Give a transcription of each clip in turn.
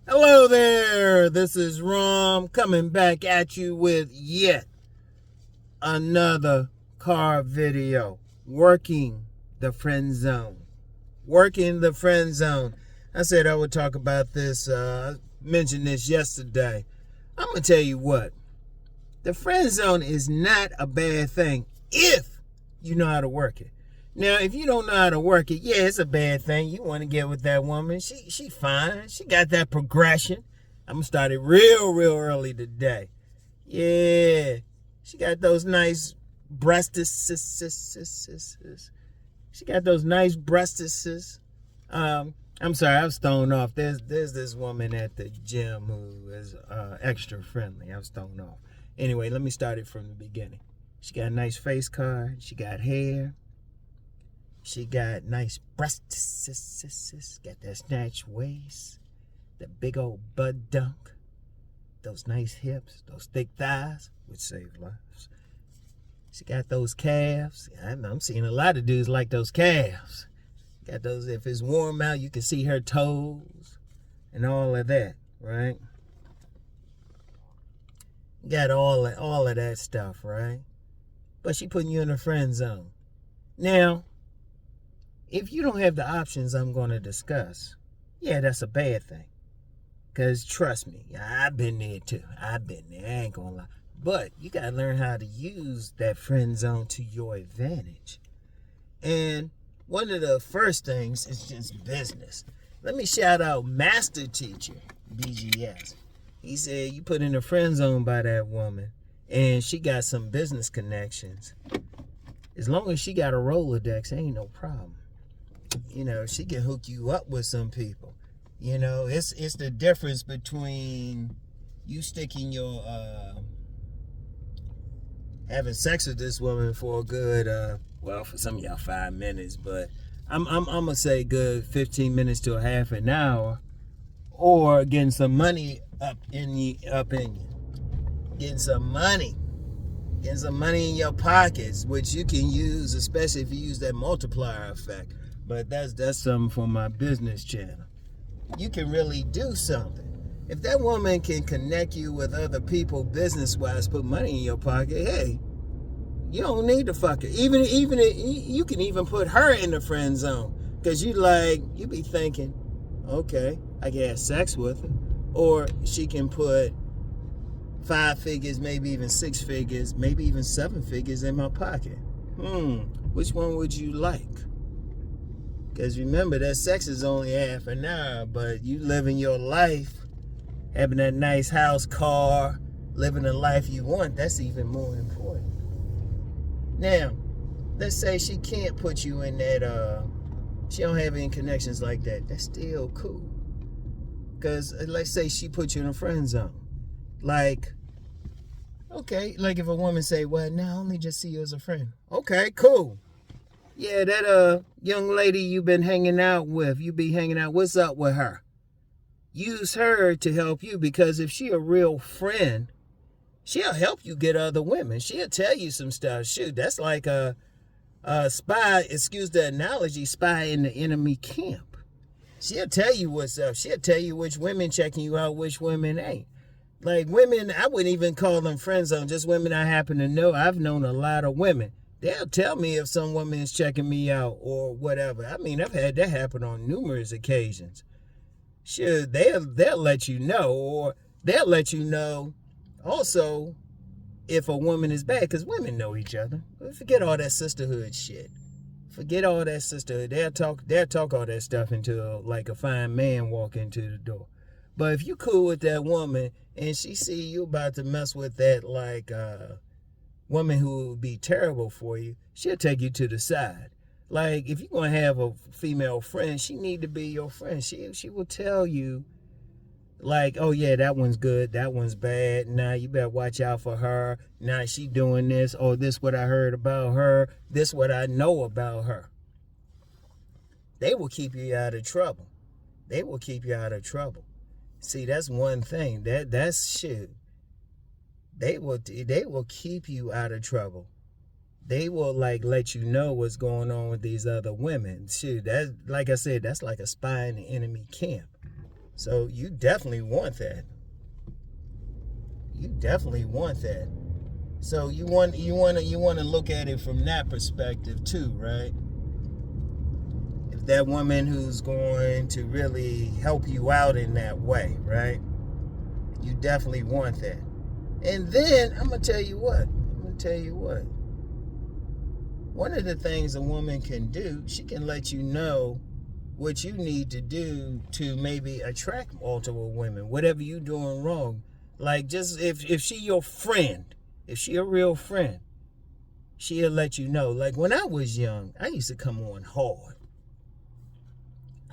Hello there, this is Rom coming back at you with yet another car video. Working the friend zone. Working the friend zone. I said I would talk about this, mentioned this yesterday. I'm going to tell you what. The friend zone is not a bad thing if you know how to work it. Now, if you don't know how to work it, yeah, it's a bad thing. You want to get with that woman. She fine. She got that progression. I'm going to start it real early today. Yeah. She got those nice breastises. She got those nice breastises. I'm sorry, I was thrown off. There's this woman at the gym who is extra friendly. I was thrown off. Anyway, let me start it from the beginning. She got a nice face card. She got hair. She got nice breasts, got that snatch waist, the big old bud dunk, those nice hips, those thick thighs, which save lives. She got those calves. I'm seeing a lot of dudes like those calves. Got those, if it's warm out, you can see her toes and all of that, right? Got all of that stuff, right? But she putting you in a friend zone. Now, if you don't have the options I'm going to discuss, yeah, that's a bad thing. Because trust me, I've been there too. I've been there. I ain't going to lie. But you got to learn how to use that friend zone to your advantage. And one of the first things is just business. Let me shout out Master Teacher, BGS. He said you put in a friend zone by that woman and she got some business connections. As long as she got a Rolodex, ain't no problem. You know, she can hook you up with some people. You know, it's the difference between you sticking your having sex with this woman for a good well, for some of y'all 5 minutes, but I'm gonna say good 15 minutes to a half an hour, or getting some money up in you, getting some money in your pockets, which you can use, especially if you use that multiplier effect. But that's something for my business channel. You can really do something. If that woman can connect you with other people business-wise, put money in your pocket, hey, you don't need to fuck her. Even you can even put her in the friend zone. Because you be thinking, okay, I can have sex with her. Or she can put 5 figures, maybe even 6 figures, maybe even 7 figures in my pocket. Which one would you like? Because remember, that sex is only half an hour, but you living your life, having that nice house, car, living the life you want, that's even more important. Now, let's say she can't put you in that, she don't have any connections like that. That's still cool. Because let's say she put you in a friend zone. Like, okay, like if a woman say, well, no, I only just see you as a friend. Okay, cool. Yeah, that young lady you be hanging out with, what's up with her? Use her to help you, because if she a real friend, she'll help you get other women. She'll tell you some stuff. Shoot, that's like a spy, excuse the analogy, spy in the enemy camp. She'll tell you what's up. She'll tell you which women checking you out, which women ain't. Like women, I wouldn't even call them friend zone, just women I happen to know. I've known a lot of women. They'll tell me if some woman is checking me out or whatever. I mean, I've had that happen on numerous occasions. Sure, they'll let you know, or they'll let you know also if a woman is bad, because women know each other. Forget all that sisterhood shit. Forget all that sisterhood. They'll talk all that stuff until like a fine man walk into the door. But if you cool with that woman and she see you about to mess with that like woman who would be terrible for you, she'll take you to the side. Like if you're gonna have a female friend, she need to be your friend. She will tell you, like, oh yeah, that one's good, that one's bad. Nah, you better watch out for her. Nah, she doing this. Oh, this what I heard about her. This what I know about her. They will keep you out of trouble. They will keep you out of trouble. See, that's one thing. That's shit. They will keep you out of trouble. They will like let you know what's going on with these other women. Shoot, that, like I said, that's like a spy in the enemy camp. So you definitely want that. You definitely want that. So you want to look at it from that perspective too, right? If that woman who's going to really help you out in that way, right? You definitely want that. And then I'm gonna tell you what. One of the things a woman can do, she can let you know what you need to do to maybe attract multiple women, whatever you're doing wrong. Like, just if she your friend, if she a real friend, she'll let you know. Like, when I was young, I used to come on hard.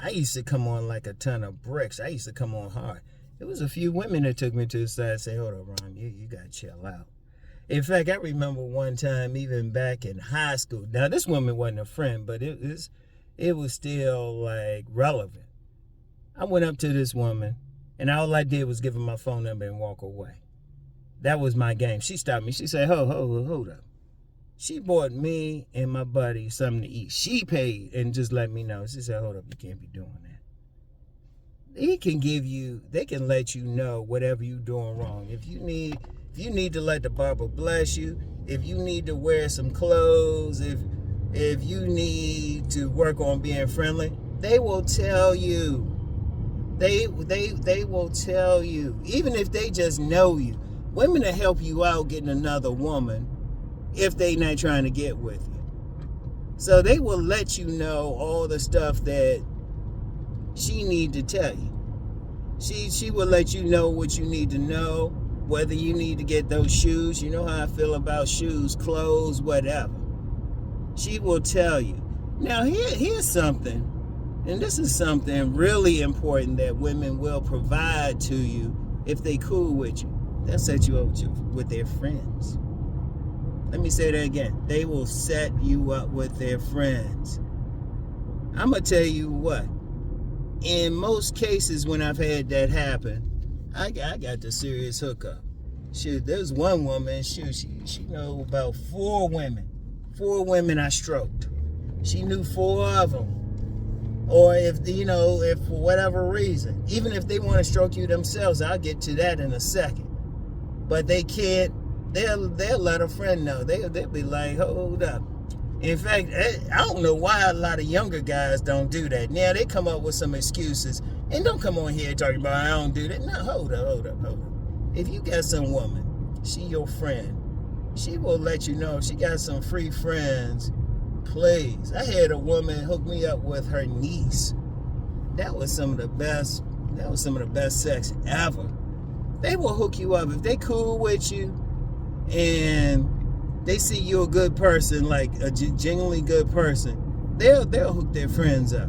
I used to come on like a ton of bricks. I used to come on hard. There was a few women that took me to the side and say, hold up, Ron, you got to chill out. In fact, I remember one time, even back in high school. Now, this woman wasn't a friend, but it was still, like, relevant. I went up to this woman, and all I did was give her my phone number and walk away. That was my game. She stopped me. She said, hold up. She bought me and my buddy something to eat. She paid and just let me know. She said, hold up, you can't be doing that. They can let you know whatever you're doing wrong. If you need to let the barber bless you, if you need to wear some clothes, if you need to work on being friendly, they will tell you. They will tell you. Even if they just know you. Women will help you out getting another woman if they not trying to get with you. So they will let you know all the stuff that she need to tell you. She will let you know what you need to know, whether you need to get those shoes. You know how I feel about shoes, clothes, whatever. She will tell you. Now here's something, and this is something really important that women will provide to you if they cool with you. They'll set you up with their friends. Let me say that again. They will set you up with their friends. I'm going to tell you what. In most cases when I've had that happen, I got the serious hookup. Shoot, there's one woman, she know about 4 women. 4 women I stroked. She knew 4 of them. Or if for whatever reason, even if they want to stroke you themselves, I'll get to that in a second. But they can't. They'll let a friend know. They'll be like, hold up. In fact, I don't know why a lot of younger guys don't do that. Now, they come up with some excuses. And don't come on here talking about, I don't do that. No, hold up. If you got some woman, she your friend, she will let you know. If she got some free friends, please. I had a woman hook me up with her niece. That was some of the best sex ever. They will hook you up. If they cool with you, and they see you're a good person, like a genuinely good person, they'll hook their friends up.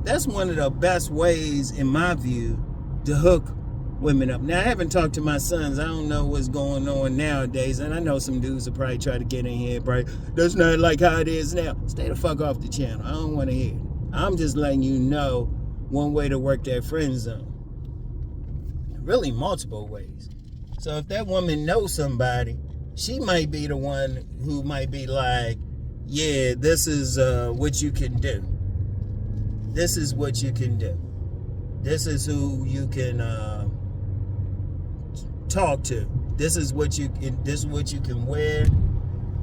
That's one of the best ways, in my view, to hook women up. Now, I haven't talked to my sons. I don't know what's going on nowadays, and I know some dudes will probably try to get in here, right? That's not like how it is now. Stay the fuck off the channel. I don't want to hear it. I'm just letting you know one way to work that friend zone. Really multiple ways. So if that woman knows somebody, she might be the one who might be like, yeah, this is what you can do. This is what you can do. This is who you can talk to. This is what you can wear.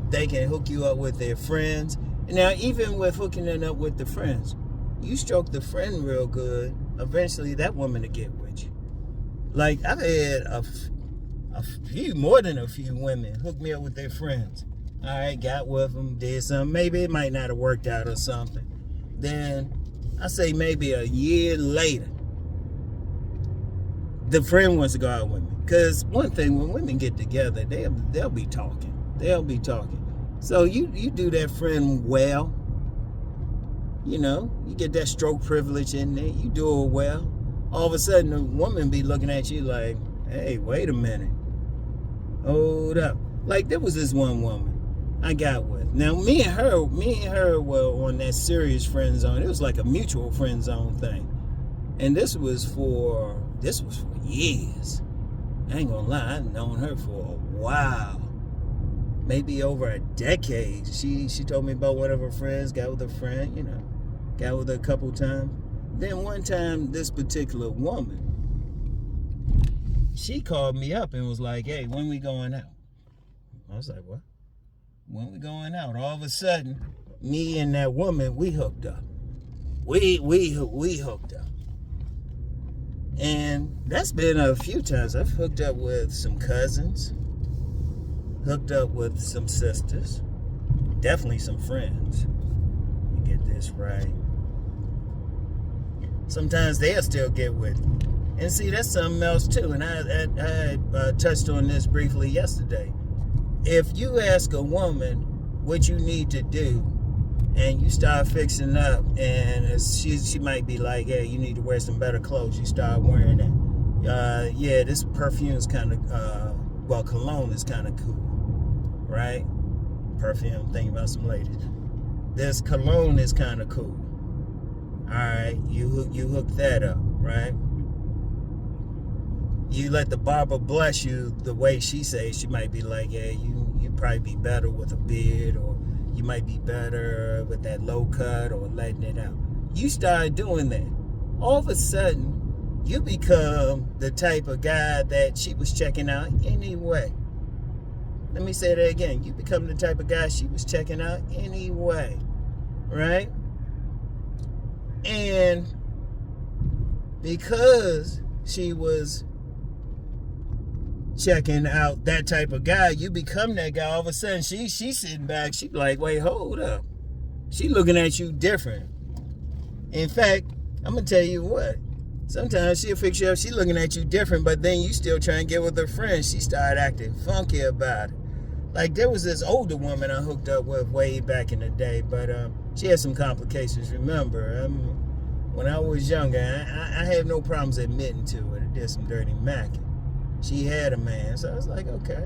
They can hook you up with their friends. Now, even with hooking them up with the friends, you stroke the friend real good, eventually that woman will get with you. Like, I've had more than a few women hook me up with their friends. All right, got with them, did something. Maybe it might not have worked out or something. Then, I say maybe a year later, the friend wants to go out with me. Because one thing, when women get together, they'll be talking. They'll be talking. So you do that friend well. You know, you get that stroke privilege in there. You do it well. All of a sudden, a woman be looking at you like, hey, wait a minute. Hold up. Like, there was this one woman I got with. Now, me and her were on that serious friend zone. It was like a mutual friend zone thing. And this was for years. I ain't gonna lie, I've known her for a while. Maybe over a decade. She told me about one of her friends, got with a friend, got with her a couple times. Then one time, this particular woman, she called me up and was like, hey, when we going out? I was like, what? When we going out? All of a sudden, me and that woman, we hooked up. We hooked up. And that's been a few times. I've hooked up with some cousins, hooked up with some sisters, definitely some friends. Let me get this right. Sometimes they'll still get with me. And see, that's something else too. And I touched on this briefly yesterday. If you ask a woman what you need to do, and you start fixing up, and she might be like, hey, you need to wear some better clothes. You start wearing that. Yeah, this perfume's kind of, cologne is kind of cool, right? Perfume, thinking about some ladies. This cologne is kind of cool. All right, you hook that up, right? You let the barber bless you the way she says. She might be like, yeah, you'd probably be better with a beard, or you might be better with that low cut, or letting it out. You start doing that. All of a sudden, you become the type of guy that she was checking out anyway. Let me say that again. You become the type of guy she was checking out anyway, right? And because she was checking out that type of guy, you become that guy. All of a sudden, she's sitting back. She be like, wait, hold up. She looking at you different. In fact, I'm going to tell you what. Sometimes she'll fix you up. She looking at you different, but then you still trying to get with her friends. She started acting funky about it. Like, there was this older woman I hooked up with way back in the day, but she had some complications. Remember, when I was younger, I had no problems admitting to it. I did some dirty macking. She had a man, so I was like, okay.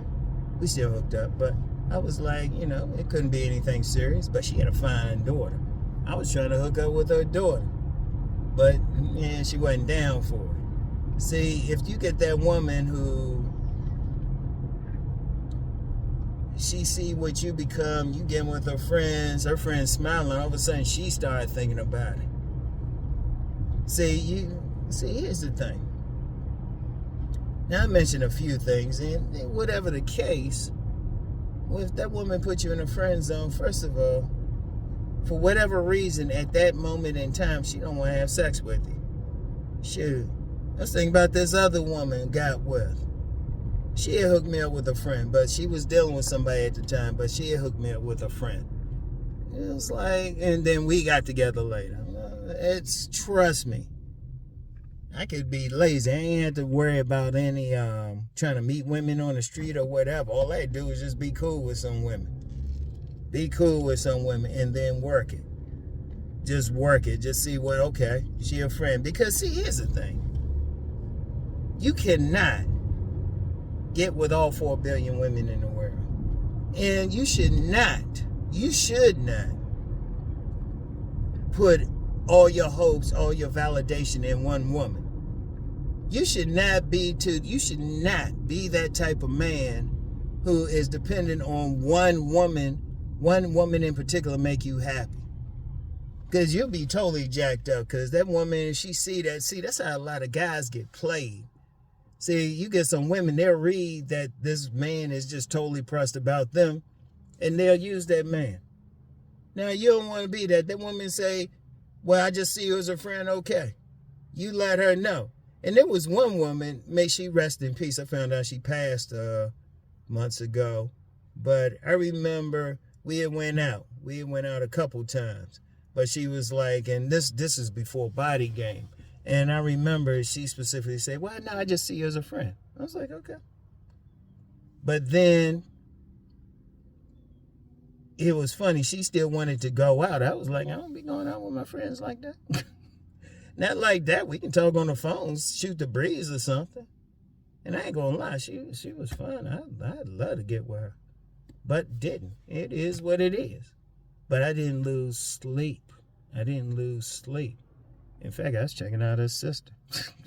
We still hooked up, but I was like, it couldn't be anything serious, but she had a fine daughter. I was trying to hook up with her daughter, but she wasn't down for it. See, if you get that woman who, she see what you become, you get with her friends smiling, all of a sudden she started thinking about it. See, here's the thing. Now, I mentioned a few things, and whatever the case, if that woman put you in a friend zone, first of all, for whatever reason, at that moment in time, she don't want to have sex with you. Shoot. Let's think about this other woman got with. She had hooked me up with a friend, but she was dealing with somebody at the time, but she had hooked me up with a friend. It was like, and then we got together later. Trust me. I could be lazy. I ain't have to worry about any trying to meet women on the street or whatever. All I do is just be cool with some women. Be cool with some women and then work it. Just work it. Just see what, okay, she a friend. Because see, here's the thing. You cannot get with all 4 billion women in the world. And you should not put all your hopes, all your validation in one woman. You should not be that type of man who is dependent on one woman in particular make you happy. Because you'll be totally jacked up, because that woman, she that's how a lot of guys get played. See, you get some women, they'll read that this man is just totally pressed about them, and they'll use that man. Now, you don't want to be that. That woman say, well, I just see you as a friend, okay. You let her know. And there was one woman, may she rest in peace. I found out she passed months ago. But I remember we had went out. We had went out a couple times. But she was like, and this is before Body Game. And I remember she specifically said, well, no, I just see you as a friend. I was like, okay. But then it was funny. She still wanted to go out. I was like, I don't be going out with my friends like that. Not like that. We can talk on the phone, shoot the breeze or something. And I ain't gonna lie, she was fun. I'd love to get with her. But didn't. It is what it is. But I didn't lose sleep. In fact, I was checking out her sister.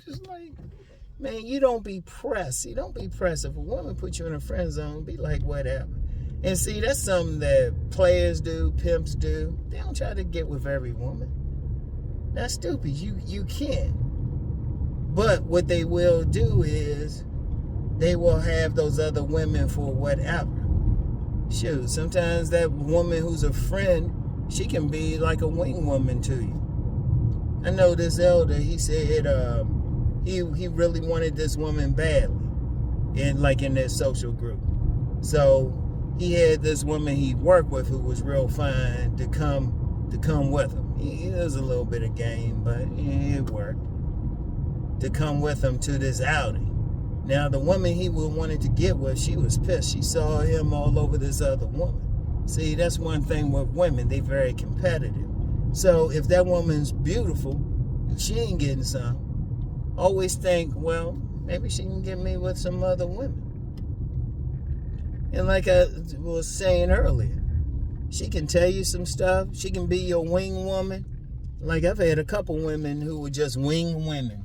Just like, man, you don't be pressed. You don't be pressed. If a woman puts you in a friend zone, be like, whatever. And see, that's something that players do, pimps do. They don't try to get with every woman. That's stupid. You can't. But what they will do is they will have those other women for whatever. Shoot, sometimes that woman who's a friend, she can be like a wing woman to you. I know this elder, he said he really wanted this woman badly in their social group. So he had this woman he worked with who was real fine to come with him. It was a little bit of game, but it worked. To come with him to this outing. Now the woman he wanted to get with, she was pissed. She saw him all over this other woman. See, that's one thing with women, they very competitive. So if that woman's beautiful, she ain't getting some. Always think, well, maybe she can get me with some other women. And like I was saying earlier, she can tell you some stuff. She can be your wing woman. Like I've had a couple women who were just wing women.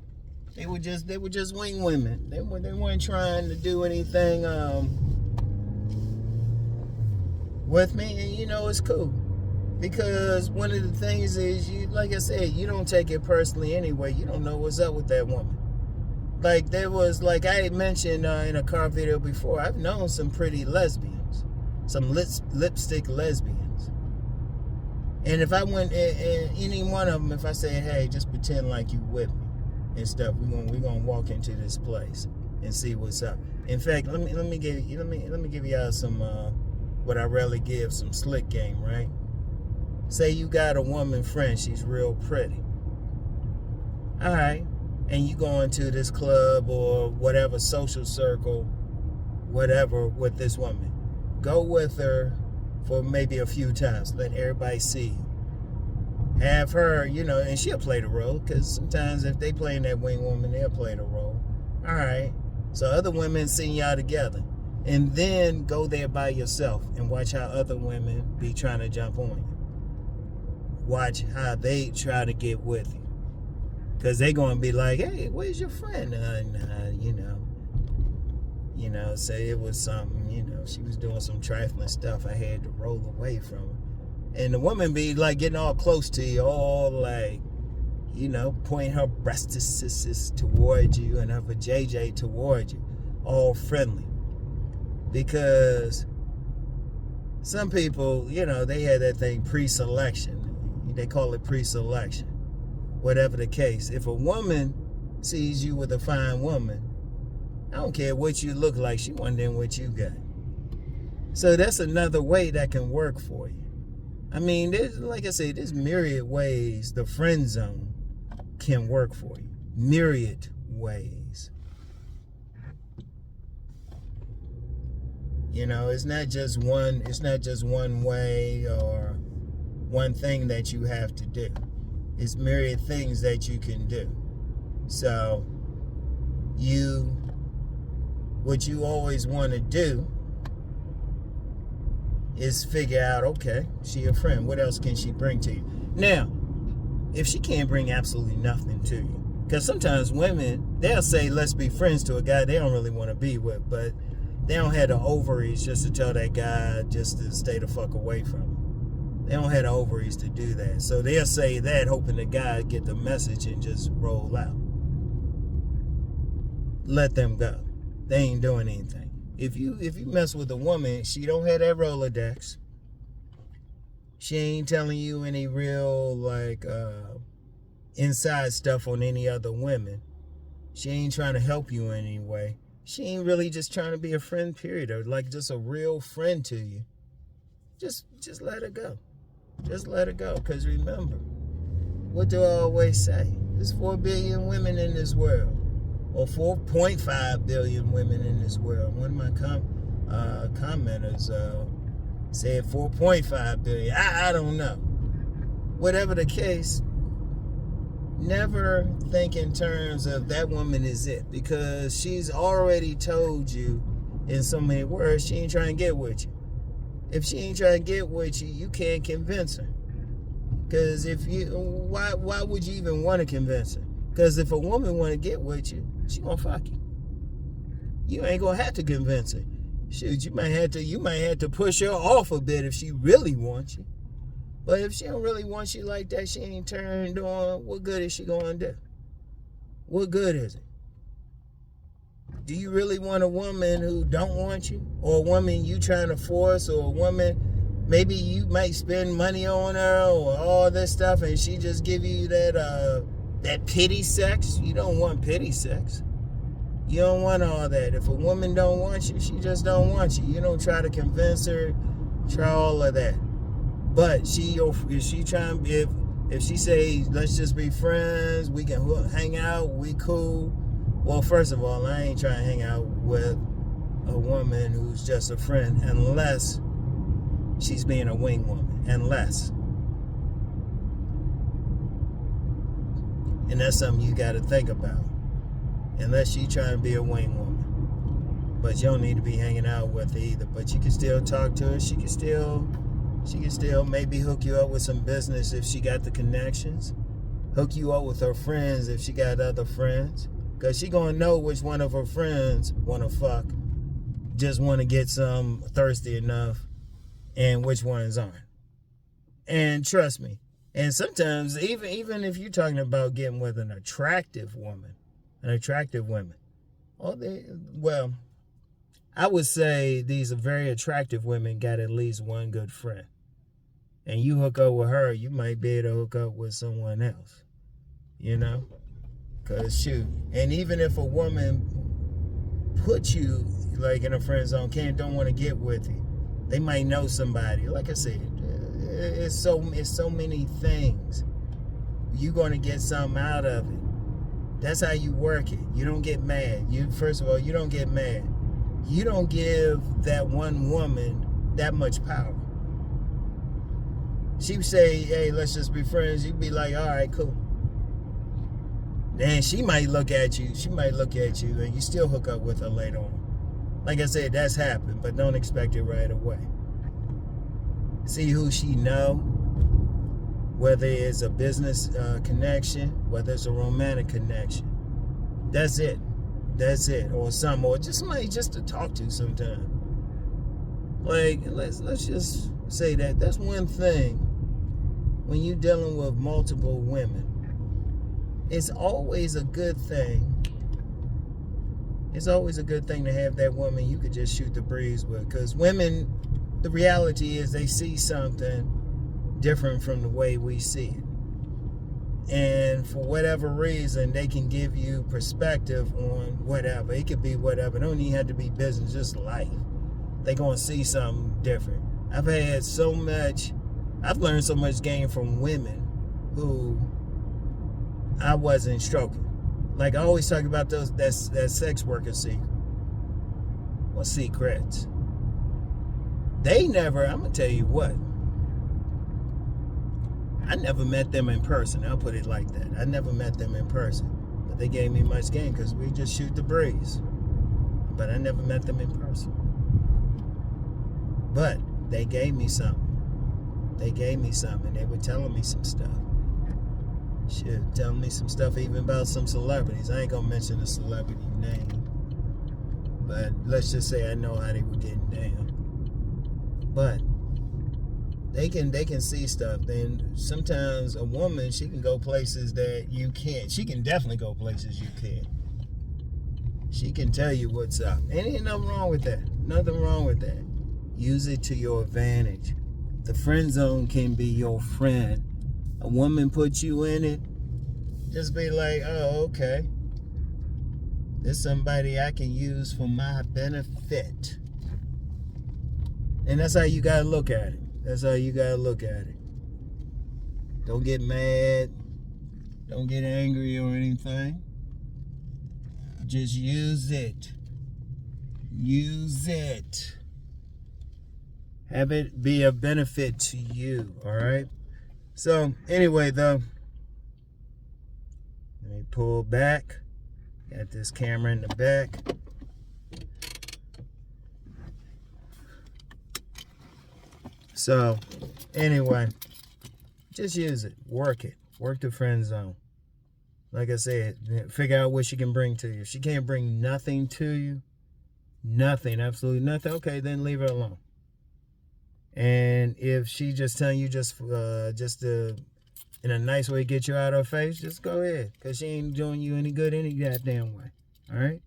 They were just wing women. They weren't trying to do anything with me, and it's cool. Because one of the things is, like I said, you don't take it personally anyway. You don't know what's up with that woman. Like there was, like I had mentioned in a car video before, I've known some pretty lesbians, some lipstick lesbians. And if I went in any one of them, if I say, hey, just pretend like you with me and stuff, we're gonna walk into this place and see what's up. In fact, let me give y'all some what I rarely give, some slick game, right? Say you got a woman friend, she's real pretty. All right, and you go into this club or whatever social circle, whatever, with this woman. Go with her for maybe a few times. Let everybody see you. Have her, and she'll play the role, because sometimes if they playing that wing woman, they'll play the role. All right, so other women see y'all together. And then go there by yourself and watch how other women be trying to jump on you. Watch how they try to get with you. Because they're going to be like, hey, where's your friend? Say it was something, she was doing some trifling stuff. I had to roll away from her. And the woman be like getting all close to you, all like, pointing her breastises towards you and her vajayjay towards you, all friendly. Because some people, they had that thing preselection. They call it preselection. Whatever the case. If a woman sees you with a fine woman, I don't care what you look like, she wondering what you got. So that's another way that can work for you. I mean, like I said, there's myriad ways the friend zone can work for you. Myriad ways. It's not just one way or one thing that you have to do. It's myriad things that you can do. So what you always want to do is figure out, okay, she a friend. What else can she bring to you? Now, if she can't bring absolutely nothing to you, because sometimes women, they'll say, let's be friends to a guy they don't really want to be with, but they don't have the ovaries just to tell that guy just to stay the fuck away from him. They don't have the ovaries to do that. So they'll say that, hoping the guy get the message and just roll out. Let them go. They ain't doing anything. If you mess with a woman, she don't have that Rolodex. She ain't telling you any real inside stuff on any other women. She ain't trying to help you in any way. She ain't really just trying to be a friend, period, or like just a real friend to you. Just let her go. Just let her go. Because remember, what do I always say? There's 4 billion women in this world. Or 4.5 billion women in this world. One of my commenters said 4.5 billion. I don't know. Whatever the case, never think in terms of that woman is it, because she's already told you in so many words she ain't trying to get with you. If she ain't trying to get with you, you can't convince her. Because why would you even want to convince her? Because if a woman want to get with you, she gonna fuck you. You ain't gonna have to convince her. Shoot, you might have to push her off a bit if she really wants you. But if she don't really want you like that, she ain't turned on, what good is she gonna do? What good is it? Do you really want a woman who don't want you? Or a woman you trying to force? Or a woman, maybe you might spend money on her or all this stuff and she just give you that pity sex? You don't want pity sex. You don't want all that. If a woman don't want you, she just don't want you. You don't try to convince her, try all of that. But if she say, let's just be friends, we can hang out, we cool. Well, first of all, I ain't trying to hang out with a woman who's just a friend unless she's being a wing woman. Unless. And that's something you got to think about. Unless she trying to be a wing woman. But you don't need to be hanging out with her either. But you can still talk to her. She can still maybe hook you up with some business if she got the connections. Hook you up with her friends if she got other friends. Because she going to know which one of her friends want to fuck. Just want to get some thirsty enough. And which ones aren't. And trust me. And sometimes, even if you're talking about getting with an attractive woman. Well, I would say these are very attractive women got at least one good friend. And you hook up with her, you might be able to hook up with someone else. You know? Because, shoot. And even if a woman puts you, like, in a friend zone, don't want to get with you, they might know somebody. Like I said, it's so many things. You're going to get something out of it. That's how you work it. You don't get mad. First of all, you don't get mad. You don't give that one woman that much power. She would say, hey, let's just be friends. You'd be like, all right, cool. Then she might look at you, and you still hook up with her later on. Like I said, that's happened, but don't expect it right away. See who she know, whether it's a business connection, whether it's a romantic connection. That's it. Or just somebody just to talk to sometime. Like, let's just say that's one thing when you're dealing with multiple women. It's always a good thing. It's always a good thing to have that woman you could just shoot the breeze with. Because women, the reality is they see something different from the way we see it. And for whatever reason, they can give you perspective on whatever. It could be whatever. It don't even have to be business, just life. They're going to see something different. I've learned so much game from women who I wasn't stroking. Like I always talk about that sex worker secret. Or secrets. I'm going to tell you what. I never met them in person. I'll put it like that. I never met them in person. But they gave me much game because we just shoot the breeze. But I never met them in person. But they gave me something. They were telling me some stuff. Shit, telling me some stuff even about some celebrities. I ain't gonna mention the celebrity name. But let's just say I know how they were getting down. But they can see stuff. Then sometimes a woman, she can go places that you can't. She can definitely go places you can't. She can tell you what's up. And ain't nothing wrong with that. Nothing wrong with that. Use it to your advantage. The friend zone can be your friend. A woman puts you in it, just be like, oh, okay. This somebody I can use for my benefit. And that's how you gotta look at it. Don't get mad. Don't get angry or anything. Just use it. Have it be a benefit to you, all right? So, anyway, though, let me pull back. Got this camera in the back. So, anyway, just use it. Work it. Work the friend zone. Like I said, figure out what she can bring to you. If she can't bring nothing to you, nothing, absolutely nothing, okay, then leave her alone. And if she just telling you just to, in a nice way, get you out of her face, just go ahead. Because she ain't doing you any good any goddamn way. All right?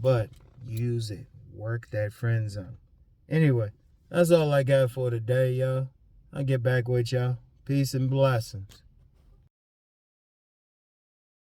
but use it. Work that friend zone. Anyway, that's all I got for today, y'all. I'll get back with y'all. Peace and blessings.